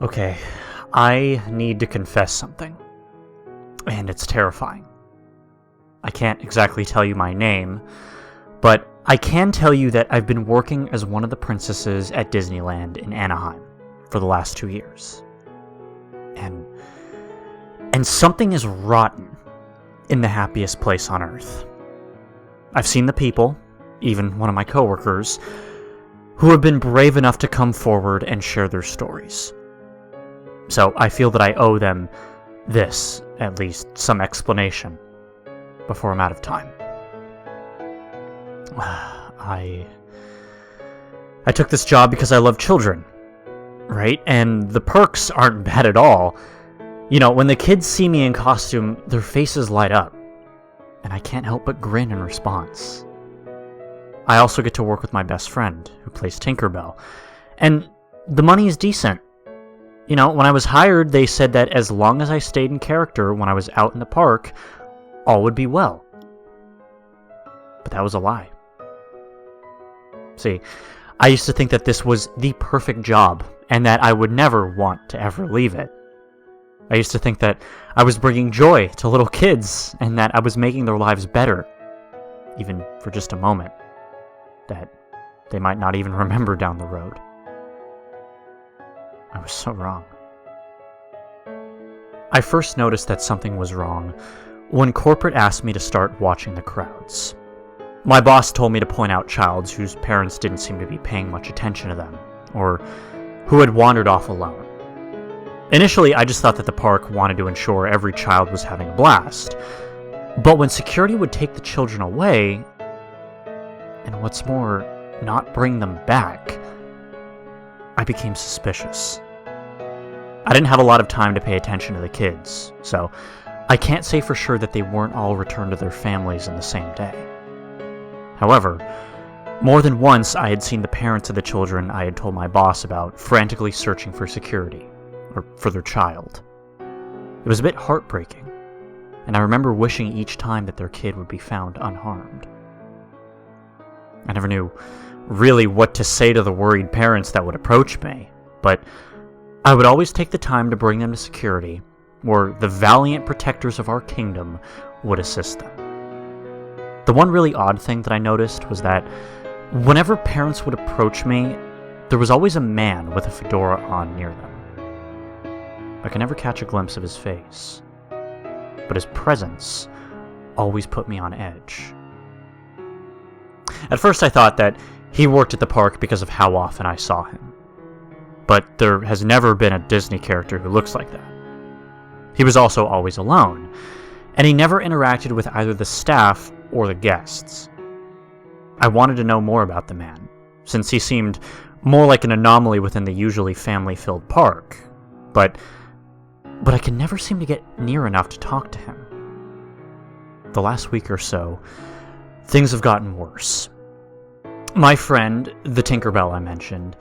Okay, I need to confess something, and it's terrifying. I can't exactly tell you my name, but I can tell you that I've been working as one of the princesses at Disneyland in Anaheim for the last 2 years. And something is rotten in the happiest place on earth. I've seen the people, even one of my coworkers, who have been brave enough to come forward and share their stories. So I feel that I owe them this, at least some explanation, before I'm out of time. I took this job because I love children, right? And the perks aren't bad at all. You know, when the kids see me in costume, their faces light up, and I can't help but grin in response. I also get to work with my best friend, who plays Tinkerbell, and the money is decent. You know, when I was hired, they said that as long as I stayed in character when I was out in the park, all would be well. But that was a lie. See, I used to think that this was the perfect job, and that I would never want to ever leave it. I used to think that I was bringing joy to little kids, and that I was making their lives better, even for just a moment, that they might not even remember down the road. I was so wrong. I first noticed that something was wrong when corporate asked me to start watching the crowds. My boss told me to point out childs whose parents didn't seem to be paying much attention to them, or who had wandered off alone. Initially, I just thought that the park wanted to ensure every child was having a blast, but when security would take the children away, and what's more, not bring them back, I became suspicious. I didn't have a lot of time to pay attention to the kids, so I can't say for sure that they weren't all returned to their families in the same day. However, more than once I had seen the parents of the children I had told my boss about frantically searching for security, or for their child. It was a bit heartbreaking, and I remember wishing each time that their kid would be found unharmed. I never knew really what to say to the worried parents that would approach me, but I would always take the time to bring them to security, where the valiant protectors of our kingdom would assist them. The one really odd thing that I noticed was that whenever parents would approach me, there was always a man with a fedora on near them. I could never catch a glimpse of his face, but his presence always put me on edge. At first I thought that he worked at the park because of how often I saw him, but there has never been a Disney character who looks like that. He was also always alone, and he never interacted with either the staff or the guests. I wanted to know more about the man, since he seemed more like an anomaly within the usually family-filled park, but I could never seem to get near enough to talk to him. The last week or so, things have gotten worse. My friend, the Tinkerbell I mentioned,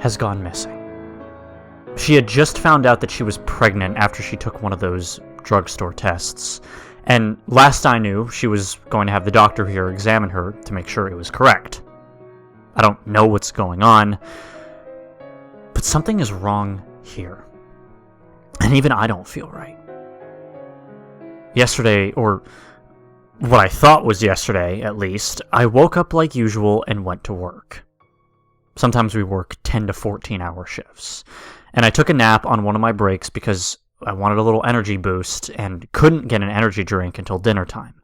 has gone missing. She had just found out that she was pregnant after she took one of those drugstore tests, and last I knew, she was going to have the doctor here examine her to make sure it was correct. I don't know what's going on, but something is wrong here. And even I don't feel right. Yesterday, or what I thought was yesterday, at least, I woke up like usual and went to work. Sometimes we work 10 to 14-hour shifts, and I took a nap on one of my breaks because I wanted a little energy boost and couldn't get an energy drink until dinner time.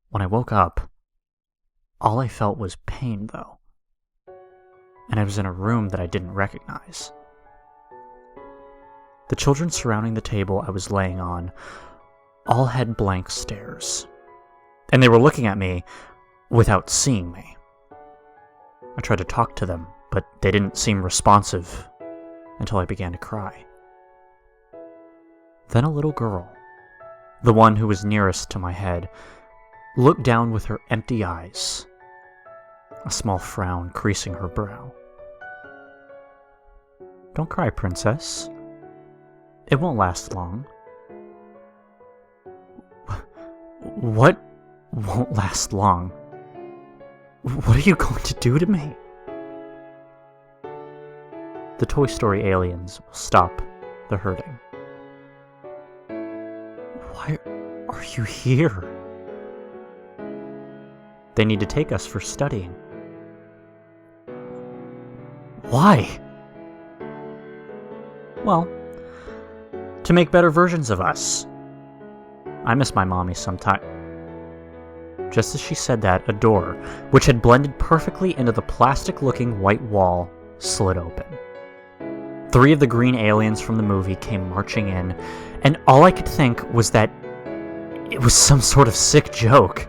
When I woke up, all I felt was pain, though, and I was in a room that I didn't recognize. The children surrounding the table I was laying on all had blank stares, and they were looking at me without seeing me. I tried to talk to them, but they didn't seem responsive until I began to cry. Then a little girl, the one who was nearest to my head, looked down with her empty eyes, a small frown creasing her brow. "Don't cry, princess. It won't last long." "What won't last long? What are you going to do to me?" the Toy Story aliens will stop the hurting. Why are you here? They need to take us for studying. Why? Well, to make better versions of us. I miss my mommy sometime. Just as she said that, a door, which had blended perfectly into the plastic-looking white wall, slid open. 3 of the green aliens from the movie came marching in, and all I could think was that it was some sort of sick joke.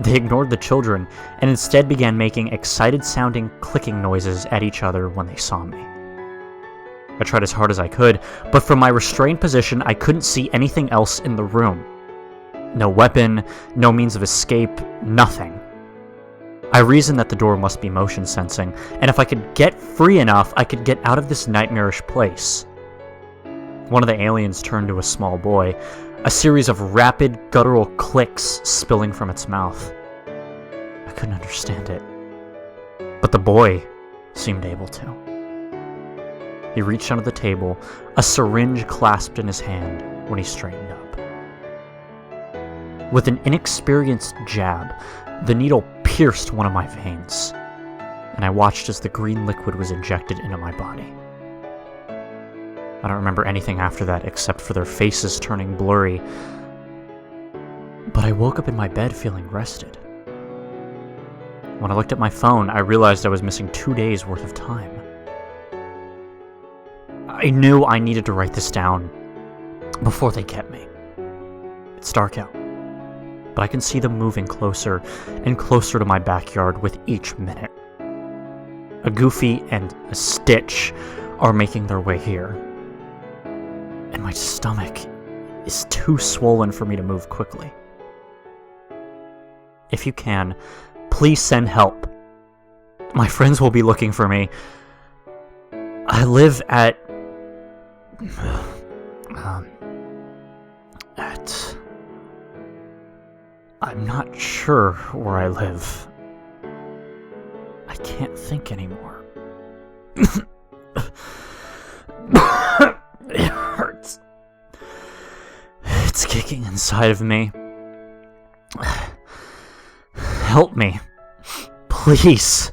They ignored the children, and instead began making excited-sounding clicking noises at each other when they saw me. I tried as hard as I could, but from my restrained position, I couldn't see anything else in the room. No weapon, no means of escape, nothing. I reasoned that the door must be motion sensing, and if I could get free enough, I could get out of this nightmarish place. One of the aliens turned to a small boy, a series of rapid, guttural clicks spilling from its mouth. I couldn't understand it, but the boy seemed able to. He reached under the table, a syringe clasped in his hand when he straightened up. With an inexperienced jab, the needle pierced one of my veins, and I watched as the green liquid was injected into my body. I don't remember anything after that except for their faces turning blurry, but I woke up in my bed feeling rested. When I looked at my phone, I realized I was missing 2 days worth of time. I knew I needed to write this down before they get me. It's dark out, but I can see them moving closer and closer to my backyard with each minute. A Goofy and a Stitch are making their way here, and my stomach is too swollen for me to move quickly. If you can, please send help. My friends will be looking for me. I live at I'm not sure where I live. I can't think anymore. It hurts. It's kicking inside of me. Help me. Please.